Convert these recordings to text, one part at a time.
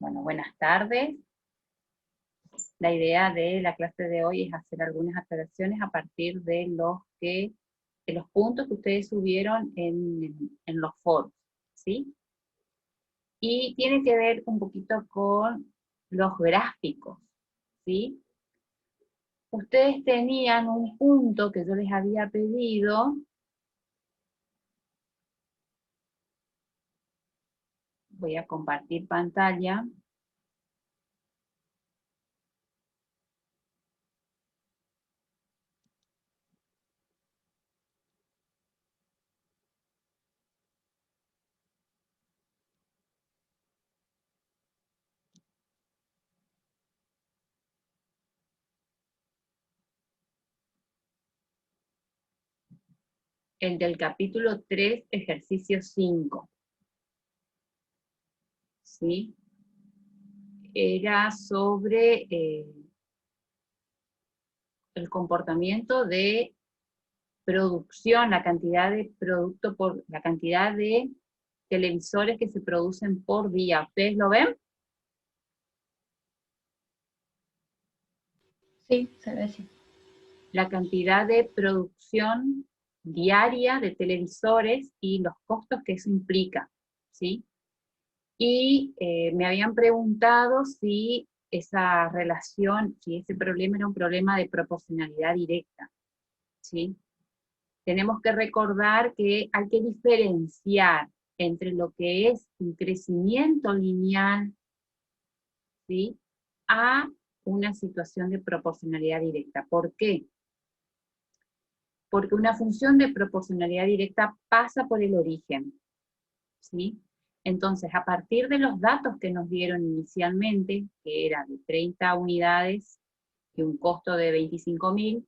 Bueno, buenas tardes. La idea de la clase de hoy es hacer algunas aclaraciones a partir de los puntos que ustedes subieron en los foros, ¿sí? Y tiene que ver un poquito con los gráficos, ¿sí? Ustedes tenían un punto que yo les había pedido. Voy a compartir pantalla. El del capítulo 3, ejercicio 5. ¿Sí? Era sobre el comportamiento de producción, la cantidad de producto la cantidad de televisores que se producen por día. ¿Ustedes lo ven? Sí, se ve así. La cantidad de producción diaria de televisores y los costos que eso implica, ¿sí? Y me habían preguntado si esa relación, si ese problema era un problema de proporcionalidad directa, ¿sí? Tenemos que recordar que hay que diferenciar entre lo que es un crecimiento lineal, ¿sí?, a una situación de proporcionalidad directa. ¿Por qué? Porque una función de proporcionalidad directa pasa por el origen, ¿sí? Entonces, a partir de los datos que nos dieron inicialmente, que era de 30 unidades y un costo de 25.000,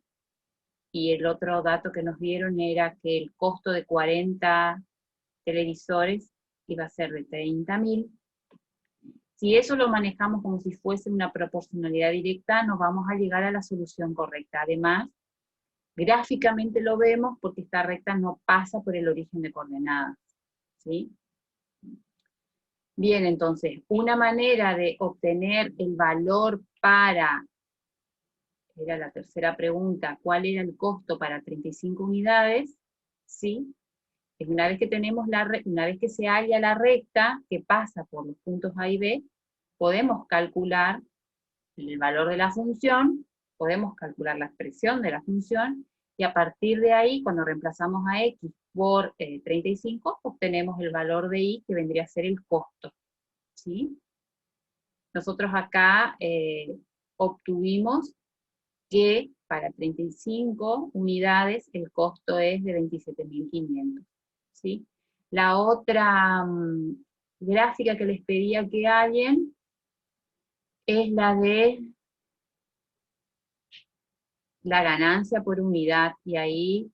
y el otro dato que nos dieron era que el costo de 40 televisores iba a ser de 30.000. Si eso lo manejamos como si fuese una proporcionalidad directa, nos vamos a llegar a la solución correcta. Además, gráficamente lo vemos porque esta recta no pasa por el origen de coordenadas, ¿sí? Bien, entonces, una manera de obtener el valor para, era la tercera pregunta, ¿cuál era el costo para 35 unidades? ¿Sí? Es una vez que tenemos una vez que se halla la recta que pasa por los puntos A y B, podemos calcular el valor de la función, podemos calcular la expresión de la función, y a partir de ahí, cuando reemplazamos a x por 35, obtenemos el valor de y, que vendría a ser el costo, ¿sí? Nosotros acá obtuvimos que para 35 unidades el costo es de 27.500, ¿sí? La otra gráfica que les pedía que hallen es la de la ganancia por unidad, y ahí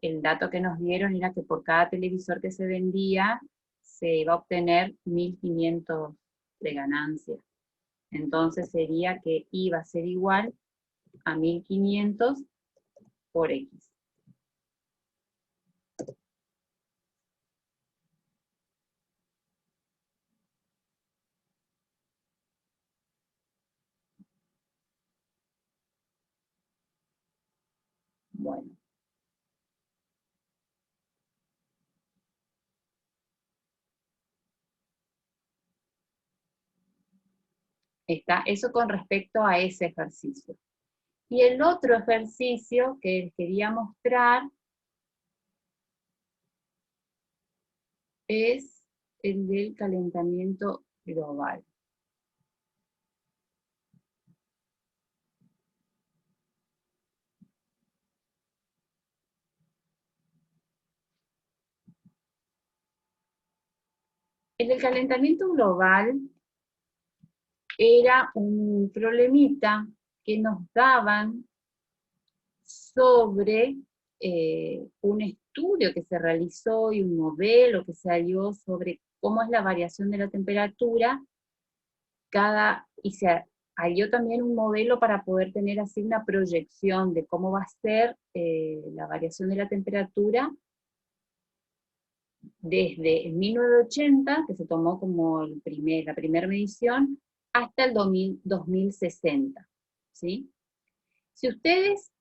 el dato que nos dieron era que por cada televisor que se vendía se iba a obtener 1.500 de ganancia. Entonces sería que iba a ser igual a 1.500 por X. Bueno. Está eso con respecto a ese ejercicio. Y el otro ejercicio que les quería mostrar es el del calentamiento global. El del calentamiento global era un problemita que nos daban sobre un estudio que se realizó y un modelo que se halló sobre cómo es la variación de la temperatura, y se halló también un modelo para poder tener así una proyección de cómo va a ser la variación de la temperatura desde el 1980, que se tomó como la primera medición, hasta el 2060, ¿sí? Si ustedes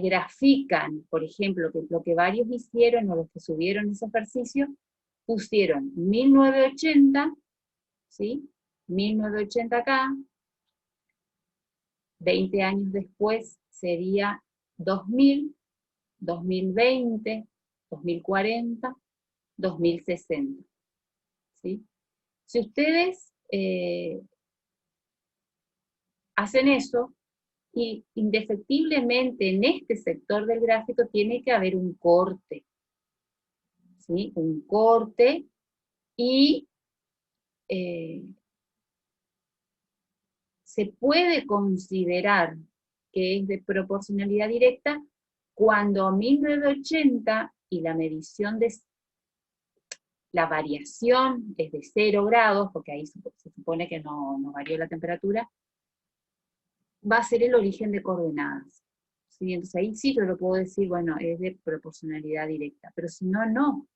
grafican, por ejemplo, lo que varios hicieron o los que subieron ese ejercicio, pusieron 1980, ¿sí? 1980 acá, 20 años después sería 2000, 2020, 2040, 2060, ¿sí? Si ustedes hacen eso, y indefectiblemente en este sector del gráfico tiene que haber un corte, ¿sí? Un corte y se puede considerar que es de proporcionalidad directa cuando 1980 y la medición de la variación es de 0 grados, porque ahí se supone que no varió la temperatura, va a ser el origen de coordenadas. ¿Sí? Entonces ahí sí yo lo puedo decir, bueno, es de proporcionalidad directa, pero si no, no.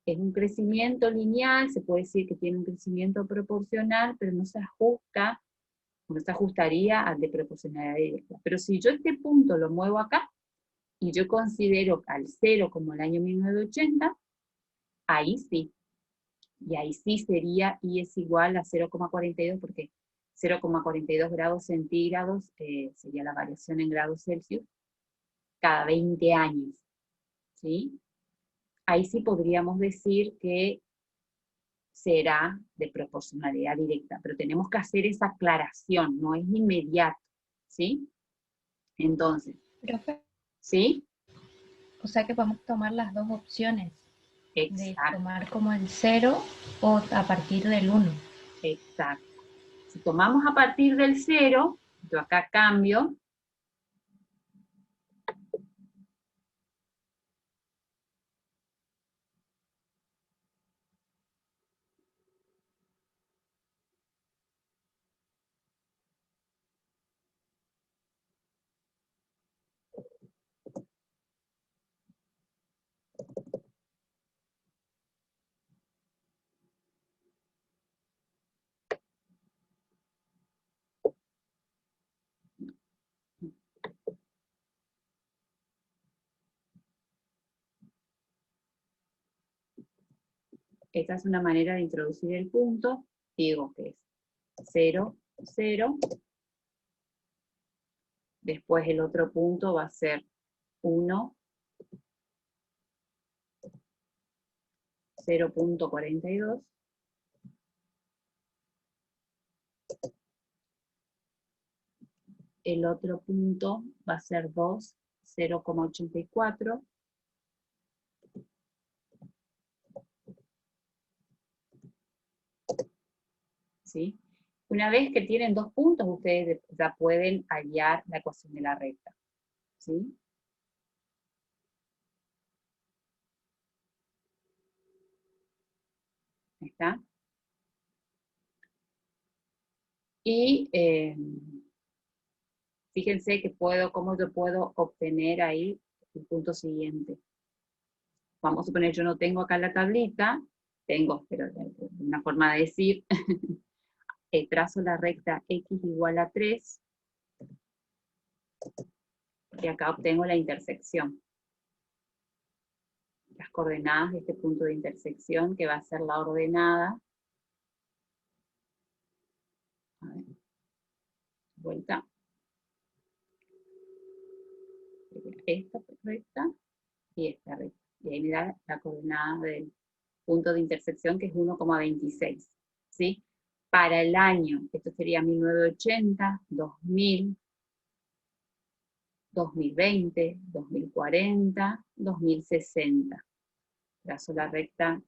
Es un crecimiento lineal, se puede decir que tiene un crecimiento proporcional, pero no se ajusta, no se ajustaría al de proporcionalidad directa. Pero si yo este punto lo muevo acá, y yo considero al 0 como el año 1980, ahí sí. Y ahí sí sería I es igual a 0,42, porque 0,42 grados centígrados sería la variación en grados Celsius cada 20 años, ¿sí? Ahí sí podríamos decir que será de proporcionalidad directa, pero tenemos que hacer esa aclaración, no es inmediato, ¿sí? Entonces, Profe, ¿sí? o sea que podemos tomar las dos opciones, de Exacto, tomar como el 0 o a partir del 1. exacto. Si tomamos a partir del 0, yo acá cambio, esta es una manera de introducir el punto, digo que es 0, 0, después el otro punto va a ser 1, 0,42, el otro punto va a ser 2, 0,84, ¿sí? Una vez que tienen dos puntos, ustedes ya pueden hallar la ecuación de la recta, ¿sí? ¿Está? Y fíjense que cómo yo puedo obtener ahí el punto siguiente. Vamos a suponer, yo no tengo acá la tablita, tengo, pero una forma de decir, trazo la recta x igual a 3, y acá obtengo la intersección. Las coordenadas de este punto de intersección, que va a ser la ordenada. A ver, vuelta. Esta recta y esta recta. Y ahí me da la coordenada del punto de intersección, que es 1,26. ¿Sí? Para el año, esto sería 1980, 2000, 2020, 2040, 2060. Trazo la recta,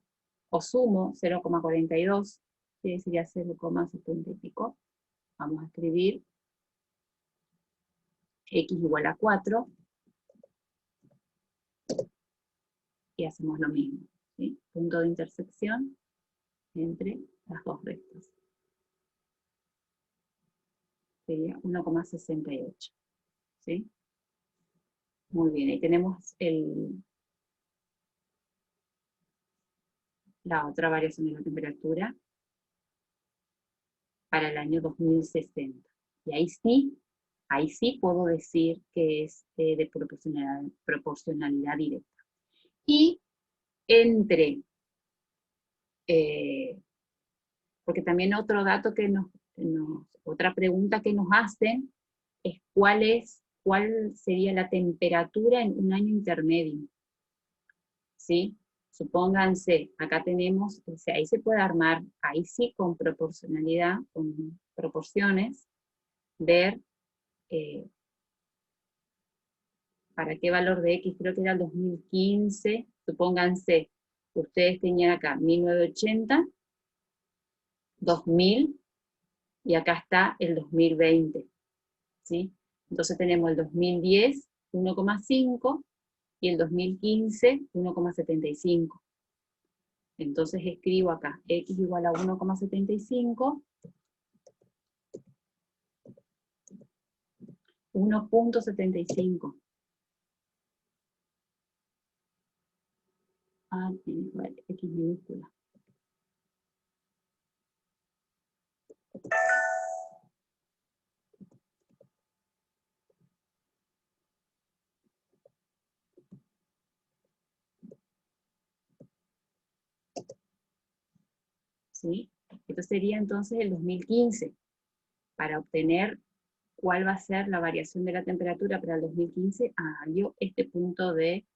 o sumo 0,42, que sería 0,70 y pico. Vamos a escribir x igual a 4, y hacemos lo mismo, ¿sí? Punto de intersección entre las dos rectas. Sería 1,68, ¿sí? Muy bien, ahí tenemos la otra variación de la temperatura para el año 2060. Y ahí sí puedo decir que es de proporcionalidad directa. Y entre, porque también otro dato que otra pregunta que nos hacen es cuál sería la temperatura en un año intermedio. ¿Sí? Supónganse, acá tenemos, o sea, ahí se puede armar, ahí sí con proporcionalidad, con proporciones, ver para qué valor de X, creo que era el 2015, supónganse, ustedes tenían acá 1980, 2000, y acá está el 2020, ¿sí? Entonces tenemos el 2010, 1,5, y el 2015, 1,75. Entonces escribo acá, X igual a 1,75, 1,75. Ah, vale, X minúscula. ¿Sí? Esto sería entonces el 2015, para obtener cuál va a ser la variación de la temperatura para el 2015, hallo este punto de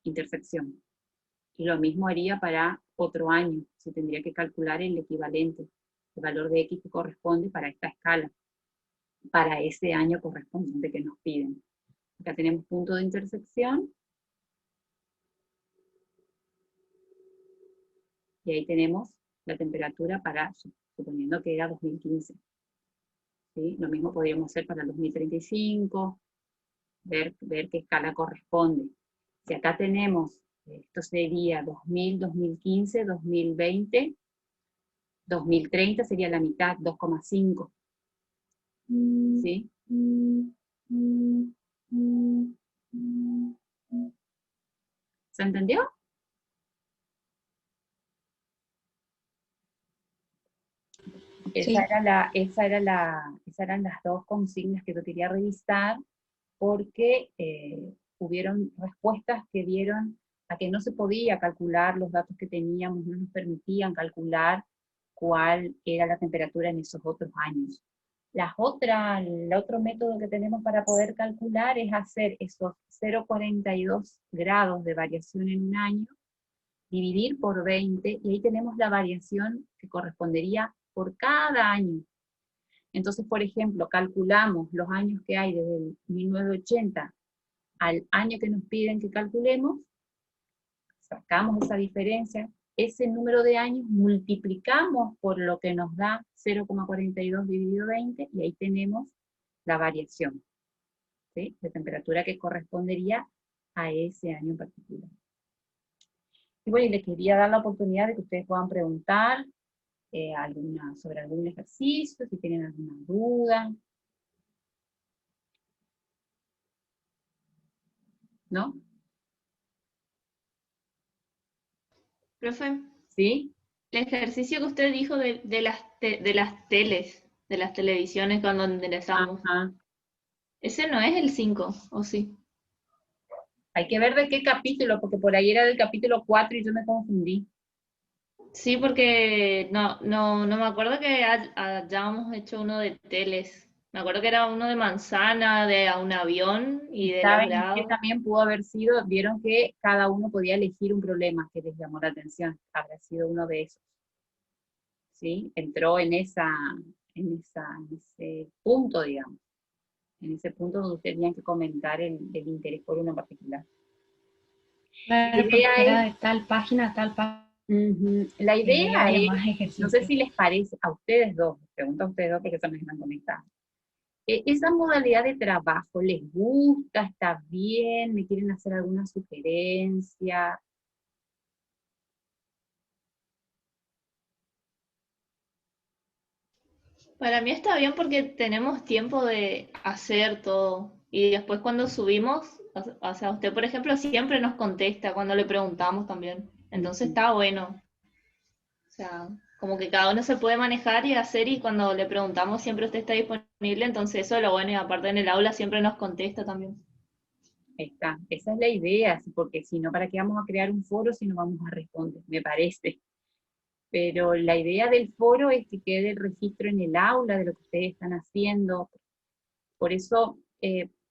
intersección. Y lo mismo haría para otro año, se tendría que calcular el equivalente, el valor de X que corresponde para esta escala, para ese año correspondiente que nos piden. Acá tenemos punto de intersección, y ahí tenemos la temperatura para, suponiendo que era 2015. ¿Sí? Lo mismo podríamos hacer para el 2035, ver qué escala corresponde. Si acá tenemos, esto sería 2000, 2015, 2020, 2030 sería la mitad, 2,5. ¿Sí? ¿Se entendió? Sí. Esas eran las dos consignas que yo quería revisar, porque hubieron respuestas que dieron a que no se podía calcular los datos que teníamos, no nos permitían calcular cuál era la temperatura en esos otros años. El otro método que tenemos para poder calcular es hacer esos 0,42 grados de variación en un año, dividir por 20, y ahí tenemos la variación que correspondería por cada año. Entonces, por ejemplo, calculamos los años que hay desde el 1980 al año que nos piden que calculemos, sacamos esa diferencia, ese número de años multiplicamos por lo que nos da 0,42 dividido 20, y ahí tenemos la variación, ¿sí?, de temperatura que correspondería a ese año en particular. Y bueno, y les quería dar la oportunidad de que ustedes puedan preguntar sobre algún ejercicio, si tienen alguna duda. ¿No? Profe, ¿Sí? el ejercicio que usted dijo de las teles, de las televisiones cuando enderezamos, ese no es el 5, ¿o sí? Hay que ver de qué capítulo, porque por ahí era del capítulo 4 y yo me confundí. Sí, porque no me acuerdo que hayamos hecho uno de teles. Me acuerdo que era uno de manzana, de un avión y de los ¿Saben grados. qué también pudo haber sido? Vieron que cada uno podía elegir un problema que les llamó la atención. Habrá sido uno de esos. ¿Sí? Entró en ese punto, digamos. En ese punto donde ustedes tenían que comentar el interés por uno en particular. Claro, porque era de tal página a tal página. La idea es, no sé si les parece, a ustedes dos, pregunto a ustedes dos porque son los que están conectados. ¿Esa modalidad de trabajo les gusta? ¿Está bien? ¿Me quieren hacer alguna sugerencia? Para mí está bien porque tenemos tiempo de hacer todo. Y después cuando subimos, o sea, usted por ejemplo siempre nos contesta cuando le preguntamos también. Entonces está bueno. O sea, como que cada uno se puede manejar y hacer, y cuando le preguntamos siempre usted está disponible, entonces eso es lo bueno, y aparte en el aula siempre nos contesta también. Está, esa es la idea, porque si no, ¿para qué vamos a crear un foro si no vamos a responder? Me parece. Pero la idea del foro es que quede el registro en el aula de lo que ustedes están haciendo. Por eso,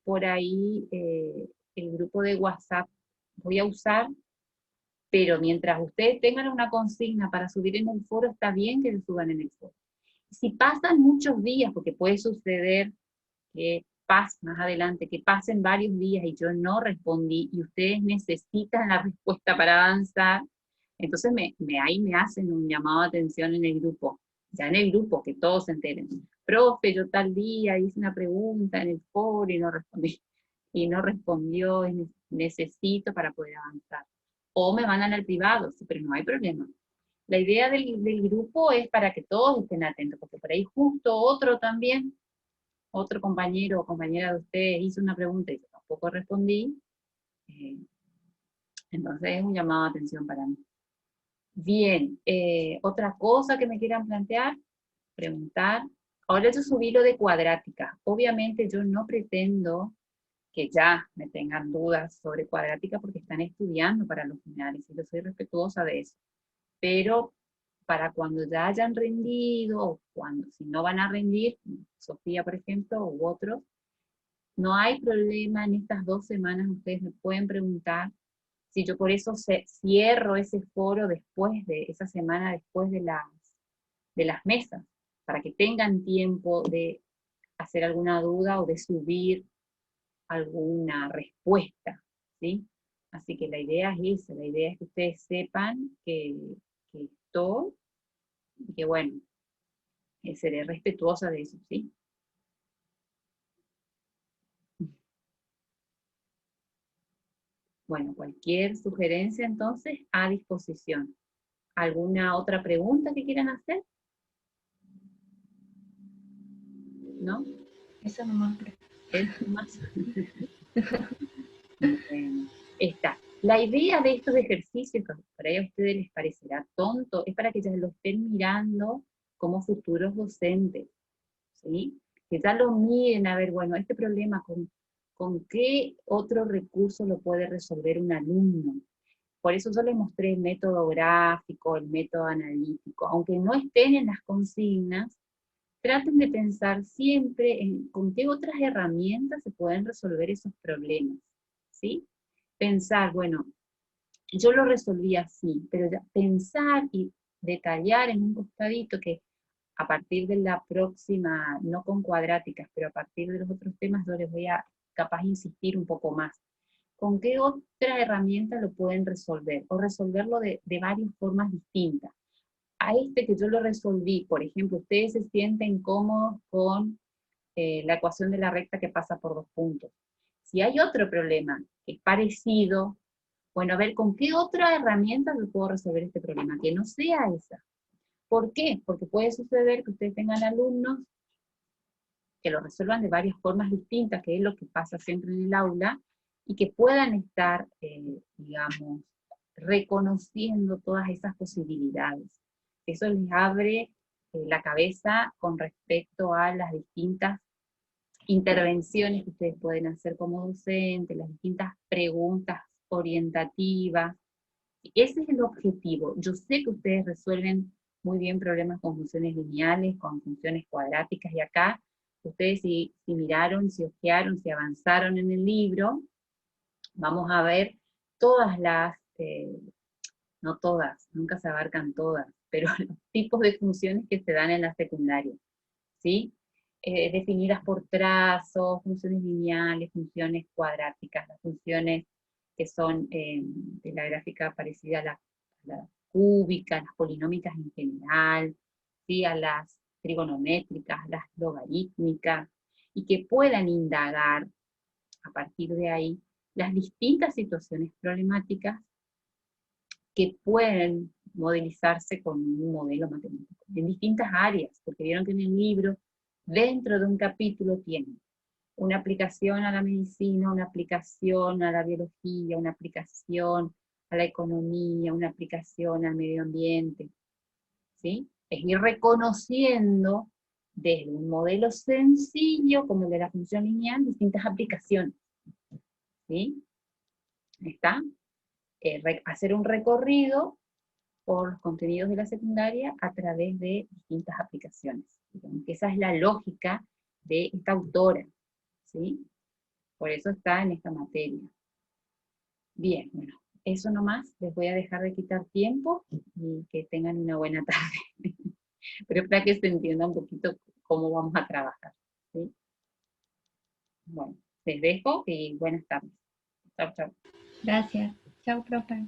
por ahí, el grupo de WhatsApp voy a usar, pero mientras ustedes tengan una consigna para subir en el foro, está bien que lo suban en el foro. Si pasan muchos días, porque puede suceder que pase más adelante, que pasen varios días y yo no respondí y ustedes necesitan la respuesta para avanzar, entonces ahí me hacen un llamado de atención en el grupo, ya en el grupo, que todos se enteren. Profe, yo tal día hice una pregunta en el foro y no respondí, y no respondió, necesito para poder avanzar. O me mandan al privado, sí, pero no hay problema. La idea del grupo es para que todos estén atentos, porque por ahí justo otro también, otro compañero o compañera de ustedes hizo una pregunta y yo tampoco respondí, entonces es un llamado de atención para mí. Bien, otra cosa que me quieran plantear, preguntar. Ahora yo subí lo de cuadrática. Obviamente yo no pretendo que ya me tengan dudas sobre cuadrática porque están estudiando para los finales y yo soy respetuosa de eso. Pero para cuando ya hayan rendido, o cuando si no van a rendir, Sofía por ejemplo, u otros, no hay problema, en estas 2 semanas ustedes me pueden preguntar si yo por eso cierro ese foro después de esa semana, después de las mesas, para que tengan tiempo de hacer alguna duda o de subir alguna respuesta, ¿sí? Así que la idea es esa, la idea es que ustedes sepan que estoy, y que bueno, seré respetuosa de eso, ¿sí? Bueno, cualquier sugerencia entonces a disposición. ¿Alguna otra pregunta que quieran hacer? ¿No? Eso nomás. ¿Es más? Bueno, está. La idea de estos ejercicios, que por ahí a ustedes les parecerá tonto, es para que ya lo estén mirando como futuros docentes, ¿sí? Que ya lo miren a ver, bueno, este problema, ¿con qué otro recurso lo puede resolver un alumno? Por eso yo les mostré el método gráfico, el método analítico, aunque no estén en las consignas, traten de pensar siempre en con qué otras herramientas se pueden resolver esos problemas, ¿sí? Pensar, bueno, yo lo resolví así, pero ya pensar y detallar en un costadito que a partir de la próxima, no con cuadráticas, pero a partir de los otros temas yo les voy a capaz insistir un poco más. ¿Con qué otra herramienta lo pueden resolver? O resolverlo de varias formas distintas. A este que yo lo resolví, por ejemplo, ustedes se sienten cómodos con la ecuación de la recta que pasa por 2 puntos. Si hay otro problema que es parecido, bueno, a ver, ¿con qué otra herramienta yo puedo resolver este problema? Que no sea esa. ¿Por qué? Porque puede suceder que ustedes tengan alumnos que lo resuelvan de varias formas distintas, que es lo que pasa siempre en el aula, y que puedan estar, digamos, reconociendo todas esas posibilidades. Eso les abre la cabeza con respecto a las distintas intervenciones que ustedes pueden hacer como docentes, las distintas preguntas orientativas. Ese es el objetivo. Yo sé que ustedes resuelven muy bien problemas con funciones lineales, con funciones cuadráticas, y acá ustedes si miraron, si ojearon, si avanzaron en el libro, vamos a ver todas las, no todas, nunca se abarcan todas, pero los tipos de funciones que se dan en la secundaria, ¿sí? Definidas por trazos, funciones lineales, funciones cuadráticas, las funciones que son de la gráfica parecida a la cúbica, las polinómicas en general, ¿sí? A las trigonométricas, las logarítmicas, y que puedan indagar a partir de ahí las distintas situaciones problemáticas que pueden modelizarse con un modelo matemático, en distintas áreas, porque vieron que en el libro, dentro de un capítulo, tienen una aplicación a la medicina, una aplicación a la biología, una aplicación a la economía, una aplicación al medio ambiente, ¿sí? Es ir reconociendo desde un modelo sencillo, como el de la función lineal, distintas aplicaciones, ¿sí? Ahí está. Hacer un recorrido por los contenidos de la secundaria a través de distintas aplicaciones. Digamos que esa es la lógica de esta autora, ¿sí? Por eso está en esta materia. Bien, bueno, eso nomás, les voy a dejar de quitar tiempo y que tengan una buena tarde. Pero para que se entienda un poquito cómo vamos a trabajar, ¿sí? Bueno, les dejo y buenas tardes. Chao, chao. Gracias. Chao, profe.